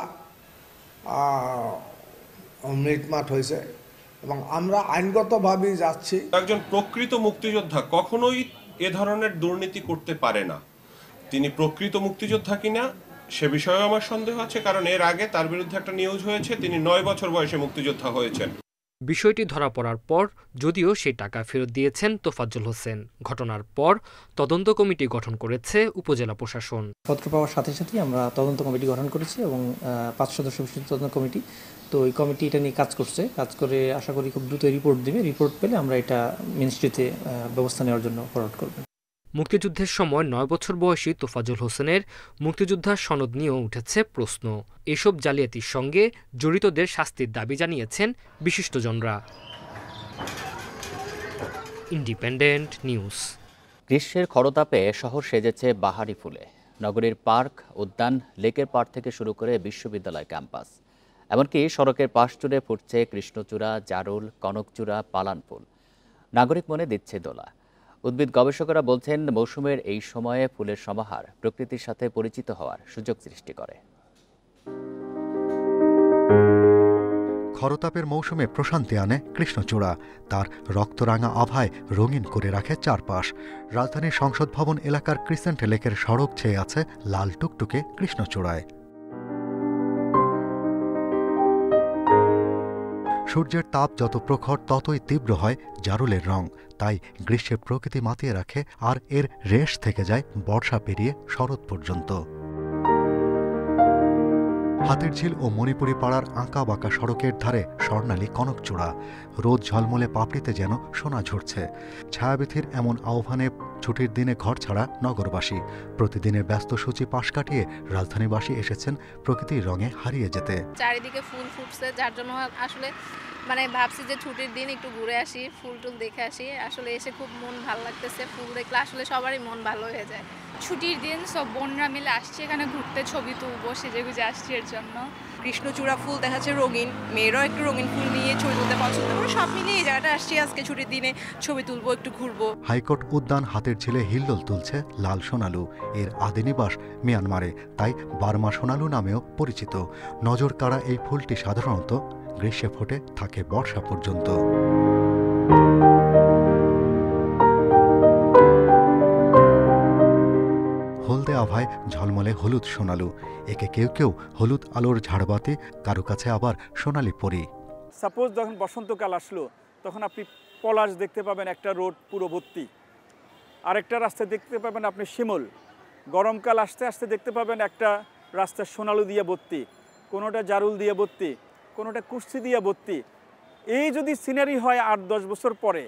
মিটমাট হয়েছে এবং আমরা আইনগতভাবেই যাচ্ছি। একজন প্রকৃত মুক্তিযোদ্ধা কখনোই এ ধরনের দুর্নীতি করতে পারে না। তিনি প্রকৃত মুক্তিযোদ্ধা কিনা সে বিষয়েও আমার সন্দেহ আছে, কারণ এর আগে তার বিরুদ্ধে একটা নিউজ হয়েছে, তিনি 9 বছর বয়সে মুক্তিযোদ্ধা হয়েছেন। বিষয়টি ধরা পড়ার পর যদিও সেই টাকা ফেরত দিয়েছেন তোফাজ্জল হোসেন। ঘটনার পর তদন্ত কমিটি গঠন করেছে উপজেলা প্রশাসন। পত্র পাওয়ার সাথে সাথেই আমরা তদন্ত কমিটি গঠন করেছি এবং 5 সদস্য বিশিষ্ট তদন্ত কমিটি, তো এই কমিটি এটা নিয়ে কাজ করছে। কাজ করে আশা করি খুব দ্রুত রিপোর্ট দেবে। রিপোর্ট পেলে আমরা এটা মিনিস্ট্রিতে ব্যবস্থা নেওয়ার জন্য ফরওয়ার্ড করব। মুক্তিযুদ্ধের সময় 9 বছর বয়সী তোফাজ্জল হোসেনের মুক্তিযোদ্ধার সনদ নিয়েও উঠেছে প্রশ্ন। এসব জালিয়াতির সঙ্গে জড়িতদের শাস্তির দাবি জানিয়েছেন বিশিষ্টজনরা। Independent news. গ্রীষ্মের খরতাপে শহর সেজেছে বাহারি ফুলে। নগরীর পার্ক, উদ্যান, লেকের পাড় থেকে শুরু করে বিশ্ববিদ্যালয় ক্যাম্পাস, এমনকি সড়কের পাশ জুড়ে ফুটছে কৃষ্ণচূড়া, জারুল, কনকচূড়া, পালান ফুল। নাগরিক মনে দিচ্ছে দোলা। উদ্ভিদ গবেষকেরা বলছেন, মৌসুমের এই সময়ে ফুলের সমাহার প্রকৃতির সাথে পরিচিত হওয়ার সুযোগ সৃষ্টি করে। খরতাপের মৌসুমে প্রশান্তি আনে কৃষ্ণচূড়া। তার রক্তরাঙা আভায় রঙিন করে রাখে চারপাশ। রাজধানীর সংসদ ভবন এলাকার ক্রিসেন্ট লেকের সড়ক ছেয়ে আছে লাল টুকটুকে কৃষ্ণচূড়ায়। সূর্যের তাপ যত প্রখর ততই তীব্র হয় জারুলের রং। তাই গ্রীষ্মে প্রকৃতি মাতিয়ে রাখে, আর এর রেশ থেকে যায় বর্ষা পেরিয়ে শরৎ পর্যন্ত। হাতিরঝিল ও মণিপুরি পাড়ার আঁকা বাঁকা সড়কের ধারে স্বর্ণালী কনকচূড়া। রোদ ঝলমলে পাপড়িতে যেন সোনা ঝরছে। ছায়াবিথির এমন আহ্বানে ছুটির দিনে ঘর ছাড়া নগরবাসী। প্রতিদিনের ব্যস্ত সূচি পাশ কাটিয়ে রাজধানীবাসী এসেছেন প্রকৃতির রঙে হারিয়ে যেতে। চারিদিকে ফুল ফুটছে, যার জন্য আসলে ভাবছি যে ছুটির দিন একটু ঘুরে আসি, ফুল টুল দেখে আসি। আসলে এসে খুব মন ভালো লাগতেছে। ফুল দেখলে আসলে সবারই মন ভালো হয়ে যায়। ছুটির দিন সব বোনরা মিলে আসছি এখানে ঘুরতে, ছবি তুলবো, সেজে গুজে আসছি এর জন্য। কৃষ্ণচূড়া ফুল দেখাচ্ছে রঙিন, মেয়েরাও একটু রঙিন ফুল নিয়ে ছবি তুলতে পছন্দ করে। সব মিলিয়ে এই জায়গাটা আসছি আজকে ছুটির দিনে, ছবি তুলবো, একটু ঘুরবো। হাইকোর্ট উদ্যান হাতিরঝিলে হিল্লোল তুলছে লাল সোনালু। এর আদি নিবাস মিয়ানমারে, তাই বার্মা সোনালু নামেও পরিচিত। নজর কাড়া এই ফুলটি সাধারণত গ্রীষ্মে ফোটে, থাকে বর্ষা পর্যন্ত। হলদে আভায় ঝলমলে হলুদ সোনালু। একে কেউ কেউ হলুদ আলোর ঝাড়বাতি, কারো কাছে আবার সোনালি পরি। সাপোজ যখন বসন্তকাল আসলো, তখন আপনি পলাশ দেখতে পাবেন একটা রোড পুরো ভর্তি, আরেকটা রাস্তায় দেখতে পাবেন আপনি শিমুল। গরমকাল আসতে আসতে দেখতে পাবেন একটা রাস্তা সোনালু দিয়ে ভর্তি, কোনোটা জারুল দিয়ে ভর্তি, কোনোটা কুর্সি দিয়ে ভর্তি। এই যদি সিনারি হয় 8-10 বছর পরে,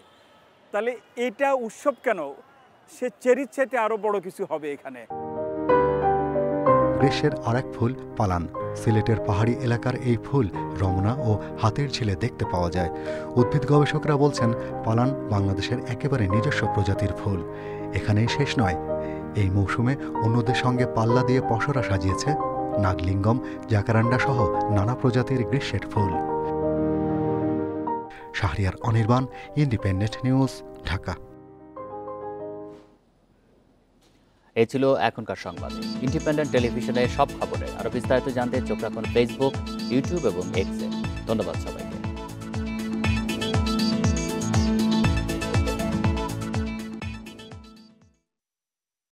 তাহলে এটা উৎসব কেন, সে চেরির চাইতে আরো বড় কিছু হবে এখানে। গ্রীষ্মের আরেক ফুল পালান। সিলেটের পাহাড়ি এলাকার এই ফুল রমনা ও হাতিরঝিলে দেখতে পাওয়া যায়। উদ্ভিদ গবেষকরা বলছেন, পালান বাংলাদেশের একেবারে নিজস্ব প্রজাতির ফুল। এখানেই শেষ নয়, এই মৌসুমে অন্যদের সঙ্গে পাল্লা দিয়ে পসরা সাজিয়েছে নাগলিঙ্গম, জাকারান্ডা সহ নানা প্রজাতির গ্রীষ্মের ফুল। Shahriar Anirban, independent news, Dhaka. এই ছিল এখনকার সংবাদ। ইন্ডিপেন্ডেন্ট টেলিভিশনের সব খবরে আরো বিস্তারিত জানতে চোখ রাখুন ফেসবুক, ইউটিউব এবং এক্সে। ধন্যবাদ সবাই।